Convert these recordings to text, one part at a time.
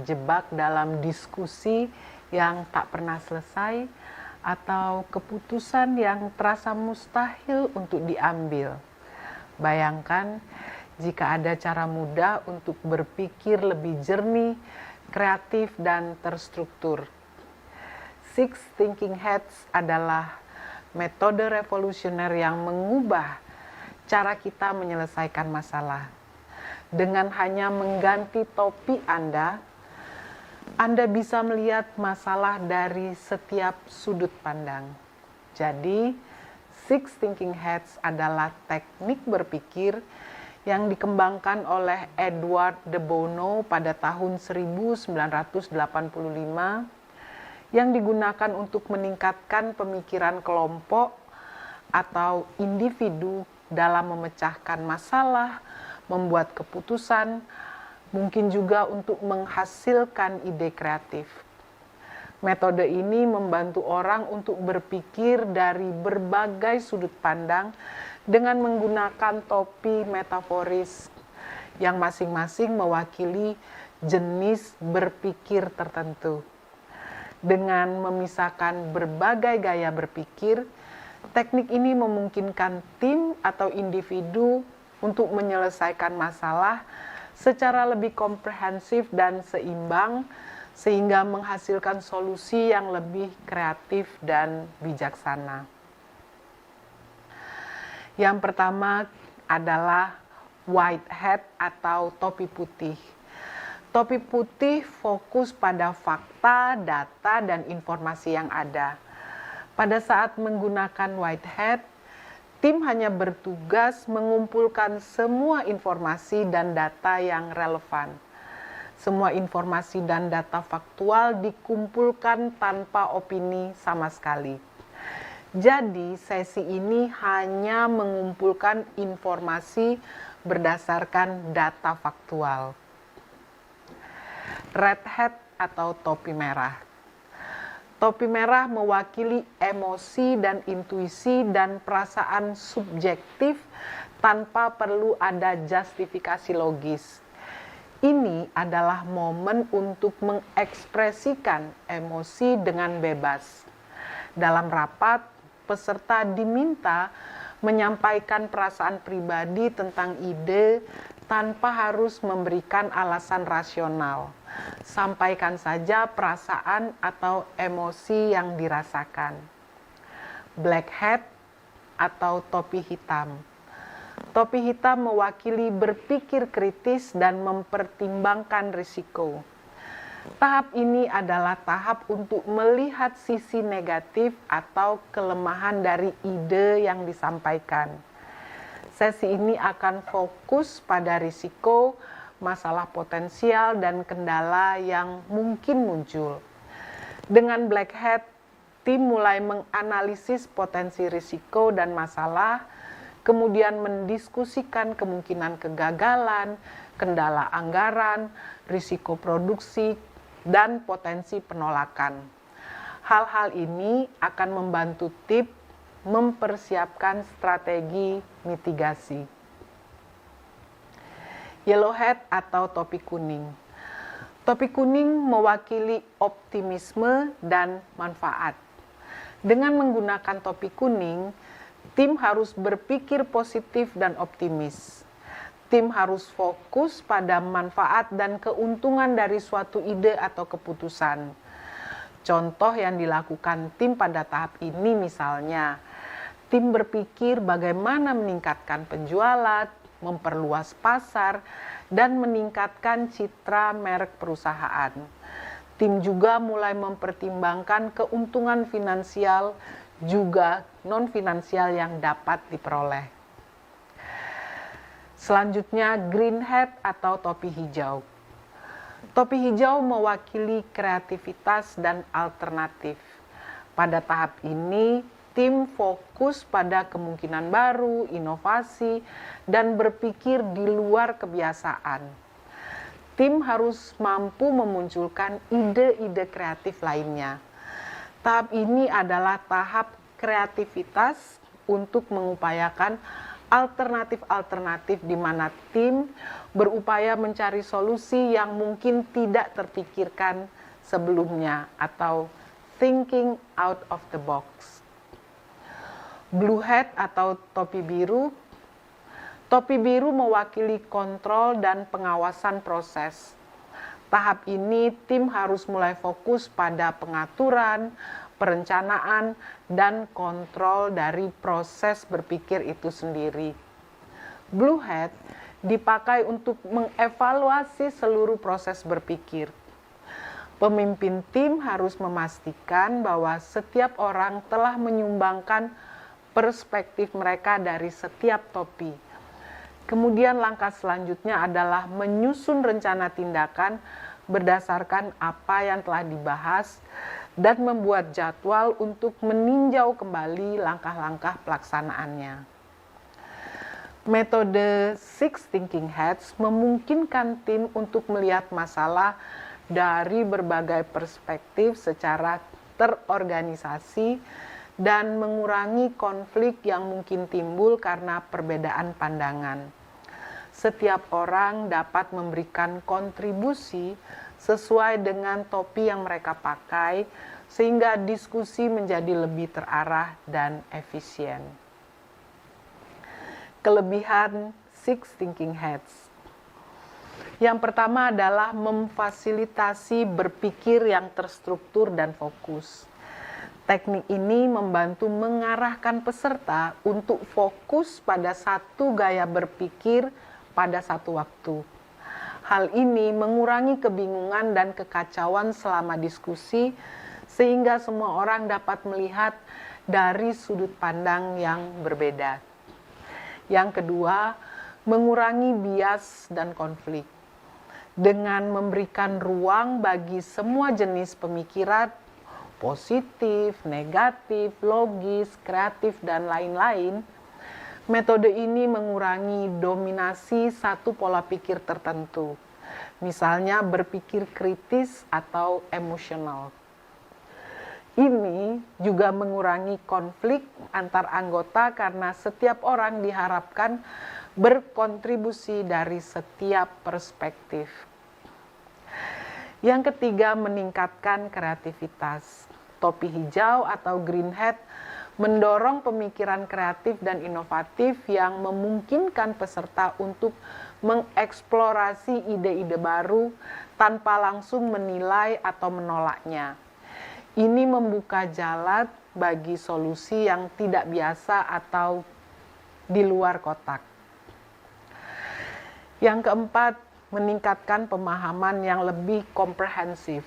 terjebak dalam diskusi yang tak pernah selesai atau keputusan yang terasa mustahil untuk diambil. Bayangkan jika ada cara mudah untuk berpikir lebih jernih, kreatif, dan terstruktur. Six Thinking Hats adalah metode revolusioner yang mengubah cara kita menyelesaikan masalah. Dengan hanya mengganti topi Anda bisa melihat masalah dari setiap sudut pandang. Jadi, Six Thinking Hats adalah teknik berpikir yang dikembangkan oleh Edward de Bono pada tahun 1985 yang digunakan untuk meningkatkan pemikiran kelompok atau individu dalam memecahkan masalah, membuat keputusan, mungkin juga untuk menghasilkan ide kreatif. Metode ini membantu orang untuk berpikir dari berbagai sudut pandang dengan menggunakan topi metaforis yang masing-masing mewakili jenis berpikir tertentu. Dengan memisahkan berbagai gaya berpikir, teknik ini memungkinkan tim atau individu untuk menyelesaikan masalah secara lebih komprehensif dan seimbang, sehingga menghasilkan solusi yang lebih kreatif dan bijaksana. Yang pertama adalah white hat atau topi putih. Topi putih fokus pada fakta, data, dan informasi yang ada. Pada saat menggunakan white hat, tim hanya bertugas mengumpulkan semua informasi dan data yang relevan. Semua informasi dan data faktual dikumpulkan tanpa opini sama sekali. Jadi, sesi ini hanya mengumpulkan informasi berdasarkan data faktual. Red hat atau topi merah. Topi merah mewakili emosi dan intuisi dan perasaan subjektif tanpa perlu ada justifikasi logis. Ini adalah momen untuk mengekspresikan emosi dengan bebas. Dalam rapat, peserta diminta menyampaikan perasaan pribadi tentang ide tanpa harus memberikan alasan rasional. Sampaikan saja perasaan atau emosi yang dirasakan. Black hat atau topi hitam. Topi hitam mewakili berpikir kritis dan mempertimbangkan risiko. Tahap ini adalah tahap untuk melihat sisi negatif atau kelemahan dari ide yang disampaikan. Sesi ini akan fokus pada risiko, masalah potensial, dan kendala yang mungkin muncul. Dengan black hat, tim mulai menganalisis potensi risiko dan masalah, kemudian mendiskusikan kemungkinan kegagalan, kendala anggaran, risiko produksi, dan potensi penolakan. Hal-hal ini akan membantu tim mempersiapkan strategi mitigasi. Yellow hat atau topi kuning. Topi kuning mewakili optimisme dan manfaat. Dengan menggunakan topi kuning, tim harus berpikir positif dan optimis. Tim harus fokus pada manfaat dan keuntungan dari suatu ide atau keputusan. Contoh yang dilakukan tim pada tahap ini misalnya, tim berpikir bagaimana meningkatkan penjualan, memperluas pasar, dan meningkatkan citra merek perusahaan. Tim juga mulai mempertimbangkan keuntungan finansial juga non-finansial yang dapat diperoleh. Selanjutnya, green hat atau topi hijau. Topi hijau mewakili kreativitas dan alternatif. Pada tahap ini, tim fokus pada kemungkinan baru, inovasi, dan berpikir di luar kebiasaan. Tim harus mampu memunculkan ide-ide kreatif lainnya. Tahap ini adalah tahap kreativitas untuk mengupayakan alternatif-alternatif di mana tim berupaya mencari solusi yang mungkin tidak terpikirkan sebelumnya atau thinking out of the box. Blue hat atau topi biru. Topi biru mewakili kontrol dan pengawasan proses. Tahap ini tim harus mulai fokus pada pengaturan, perencanaan, dan kontrol dari proses berpikir itu sendiri. Blue hat dipakai untuk mengevaluasi seluruh proses berpikir. Pemimpin tim harus memastikan bahwa setiap orang telah menyumbangkan perspektif mereka dari setiap topi. Kemudian langkah selanjutnya adalah menyusun rencana tindakan berdasarkan apa yang telah dibahas dan membuat jadwal untuk meninjau kembali langkah-langkah pelaksanaannya. Metode Six Thinking Hats memungkinkan tim untuk melihat masalah dari berbagai perspektif secara terorganisasi dan mengurangi konflik yang mungkin timbul karena perbedaan pandangan. Setiap orang dapat memberikan kontribusi sesuai dengan topi yang mereka pakai, sehingga diskusi menjadi lebih terarah dan efisien. Kelebihan Six Thinking Hats. Yang pertama adalah memfasilitasi berpikir yang terstruktur dan fokus. Teknik ini membantu mengarahkan peserta untuk fokus pada satu gaya berpikir pada satu waktu. Hal ini mengurangi kebingungan dan kekacauan selama diskusi, sehingga semua orang dapat melihat dari sudut pandang yang berbeda. Yang kedua, mengurangi bias dan konflik. Dengan memberikan ruang bagi semua jenis pemikiran, positif, negatif, logis, kreatif, dan lain-lain, metode ini mengurangi dominasi satu pola pikir tertentu, misalnya berpikir kritis atau emosional. Ini juga mengurangi konflik antar anggota karena setiap orang diharapkan berkontribusi dari setiap perspektif. Yang ketiga, meningkatkan kreativitas. Topi hijau atau green hat mendorong pemikiran kreatif dan inovatif yang memungkinkan peserta untuk mengeksplorasi ide-ide baru tanpa langsung menilai atau menolaknya. Ini membuka jalan bagi solusi yang tidak biasa atau di luar kotak. Yang keempat, meningkatkan pemahaman yang lebih komprehensif.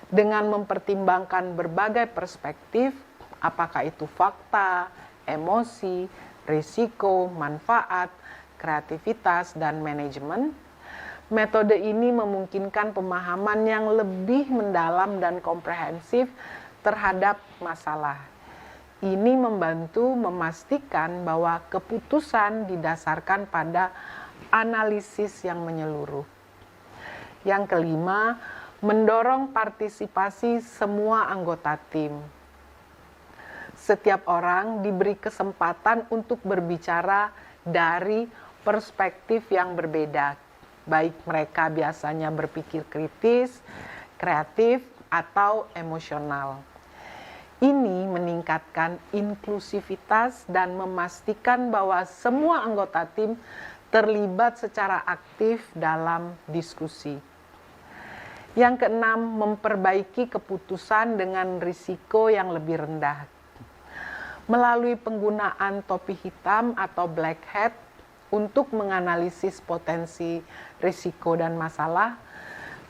Dengan mempertimbangkan berbagai perspektif, apakah itu fakta, emosi, risiko, manfaat, kreativitas, dan manajemen, metode ini memungkinkan pemahaman yang lebih mendalam dan komprehensif terhadap masalah. Ini membantu memastikan bahwa keputusan didasarkan pada analisis yang menyeluruh. Yang kelima, mendorong partisipasi semua anggota tim. Setiap orang diberi kesempatan untuk berbicara dari perspektif yang berbeda, baik mereka biasanya berpikir kritis, kreatif, atau emosional. Ini meningkatkan inklusivitas dan memastikan bahwa semua anggota tim terlibat secara aktif dalam diskusi. Yang keenam, memperbaiki keputusan dengan risiko yang lebih rendah. Melalui penggunaan topi hitam atau black hat untuk menganalisis potensi risiko dan masalah,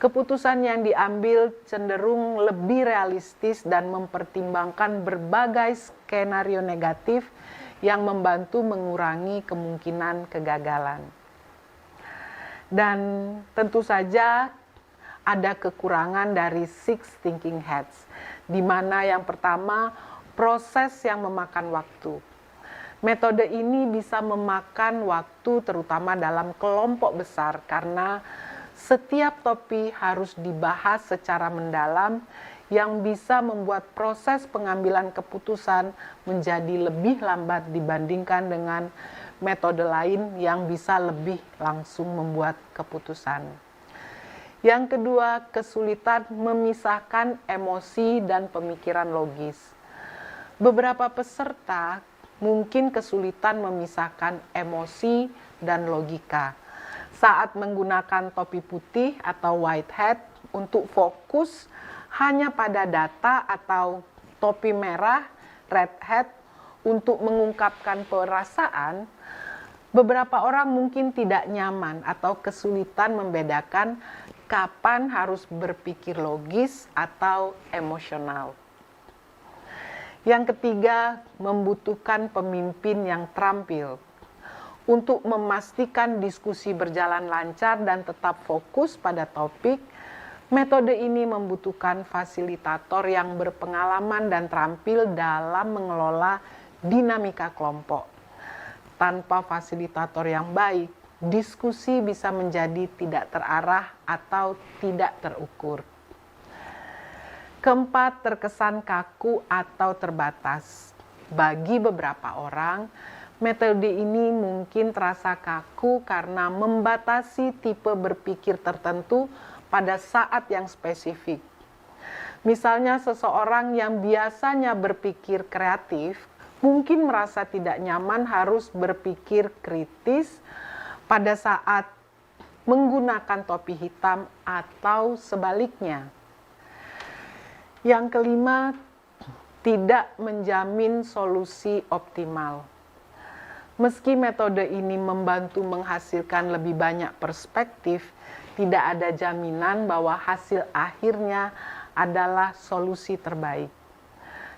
keputusan yang diambil cenderung lebih realistis dan mempertimbangkan berbagai skenario negatif yang membantu mengurangi kemungkinan kegagalan. Dan tentu saja ada kekurangan dari Six Thinking Hats, di mana yang pertama, proses yang memakan waktu. Metode ini bisa memakan waktu terutama dalam kelompok besar karena setiap topi harus dibahas secara mendalam yang bisa membuat proses pengambilan keputusan menjadi lebih lambat dibandingkan dengan metode lain yang bisa lebih langsung membuat keputusan. Yang kedua, kesulitan memisahkan emosi dan pemikiran logis. Beberapa peserta mungkin kesulitan memisahkan emosi dan logika saat menggunakan topi putih atau white hat untuk fokus hanya pada data, atau topi merah red hat untuk mengungkapkan perasaan. Beberapa orang mungkin tidak nyaman atau kesulitan membedakan kapan harus berpikir logis atau emosional. Yang ketiga, membutuhkan pemimpin yang terampil. Untuk memastikan diskusi berjalan lancar dan tetap fokus pada topik, metode ini membutuhkan fasilitator yang berpengalaman dan terampil dalam mengelola dinamika kelompok. Tanpa fasilitator yang baik, diskusi bisa menjadi tidak terarah atau tidak terukur. Keempat, terkesan kaku atau terbatas. Bagi beberapa orang, metode ini mungkin terasa kaku karena membatasi tipe berpikir tertentu pada saat yang spesifik. Misalnya seseorang yang biasanya berpikir kreatif mungkin merasa tidak nyaman harus berpikir kritis pada saat menggunakan topi hitam atau sebaliknya. Yang kelima, tidak menjamin solusi optimal. Meski metode ini membantu menghasilkan lebih banyak perspektif, tidak ada jaminan bahwa hasil akhirnya adalah solusi terbaik.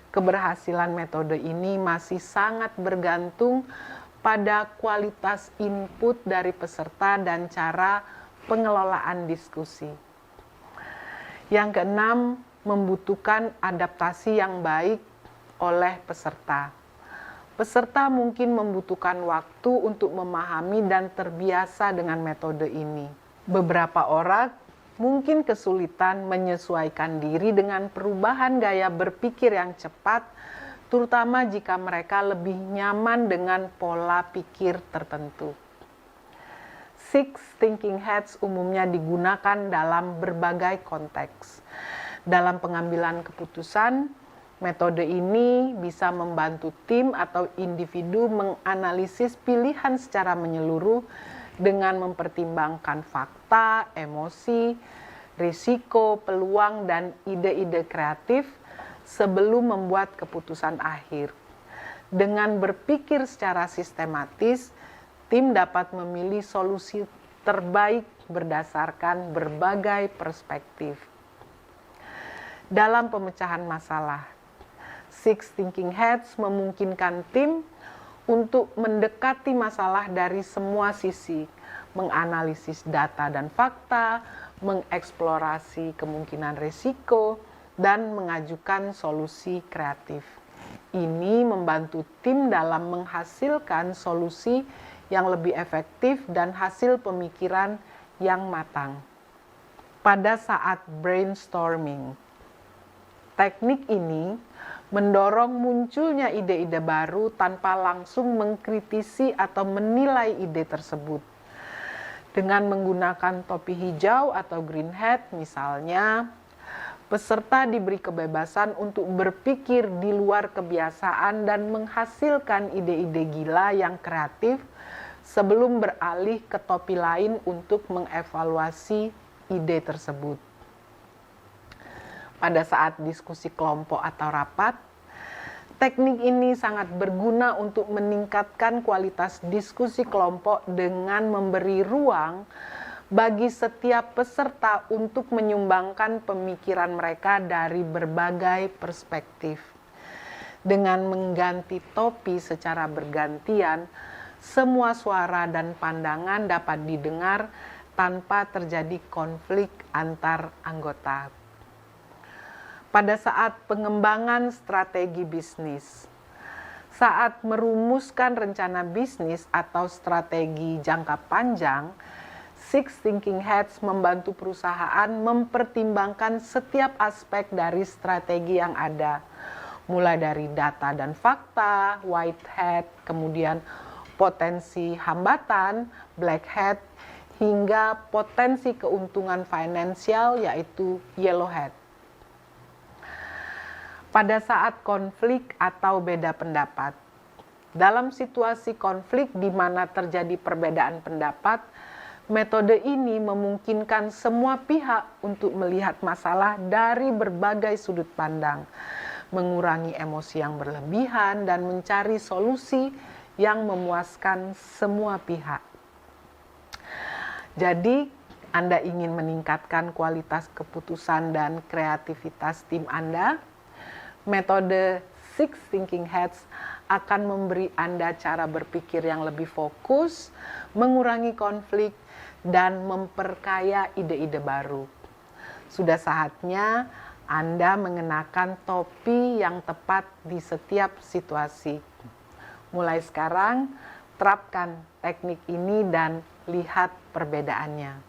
Keberhasilan metode ini masih sangat bergantung pada kualitas input dari peserta dan cara pengelolaan diskusi. Yang keenam, membutuhkan adaptasi yang baik oleh peserta. Peserta mungkin membutuhkan waktu untuk memahami dan terbiasa dengan metode ini. Beberapa orang mungkin kesulitan menyesuaikan diri dengan perubahan gaya berpikir yang cepat, terutama jika mereka lebih nyaman dengan pola pikir tertentu. Six thinking hats umumnya digunakan dalam berbagai konteks. Dalam pengambilan keputusan, metode ini bisa membantu tim atau individu menganalisis pilihan secara menyeluruh dengan mempertimbangkan fakta, emosi, risiko, peluang, dan ide-ide kreatif sebelum membuat keputusan akhir. Dengan berpikir secara sistematis, tim dapat memilih solusi terbaik berdasarkan berbagai perspektif. Dalam pemecahan masalah, Six Thinking Hats memungkinkan tim untuk mendekati masalah dari semua sisi, menganalisis data dan fakta, mengeksplorasi kemungkinan risiko, dan mengajukan solusi kreatif. Ini membantu tim dalam menghasilkan solusi yang lebih efektif dan hasil pemikiran yang matang. Pada saat brainstorming, teknik ini mendorong munculnya ide-ide baru tanpa langsung mengkritisi atau menilai ide tersebut. Dengan menggunakan topi hijau atau green hat misalnya, peserta diberi kebebasan untuk berpikir di luar kebiasaan dan menghasilkan ide-ide gila yang kreatif sebelum beralih ke topi lain untuk mengevaluasi ide tersebut. Pada saat diskusi kelompok atau rapat, teknik ini sangat berguna untuk meningkatkan kualitas diskusi kelompok dengan memberi ruang bagi setiap peserta untuk menyumbangkan pemikiran mereka dari berbagai perspektif. Dengan mengganti topi secara bergantian, semua suara dan pandangan dapat didengar tanpa terjadi konflik antar anggota. Pada saat pengembangan strategi bisnis, saat merumuskan rencana bisnis atau strategi jangka panjang, Six Thinking Hats membantu perusahaan mempertimbangkan setiap aspek dari strategi yang ada, mulai dari data dan fakta, white hat, kemudian potensi hambatan, black hat, hingga potensi keuntungan finansial yaitu yellow hat. Pada saat konflik atau beda pendapat, dalam situasi konflik di mana terjadi perbedaan pendapat, metode ini memungkinkan semua pihak untuk melihat masalah dari berbagai sudut pandang, mengurangi emosi yang berlebihan, dan mencari solusi yang memuaskan semua pihak. Jadi, Anda ingin meningkatkan kualitas keputusan dan kreativitas tim Anda? Metode Six Thinking Hats akan memberi Anda cara berpikir yang lebih fokus, mengurangi konflik, dan memperkaya ide-ide baru. Sudah saatnya Anda mengenakan topi yang tepat di setiap situasi. Mulai sekarang, terapkan teknik ini dan lihat perbedaannya.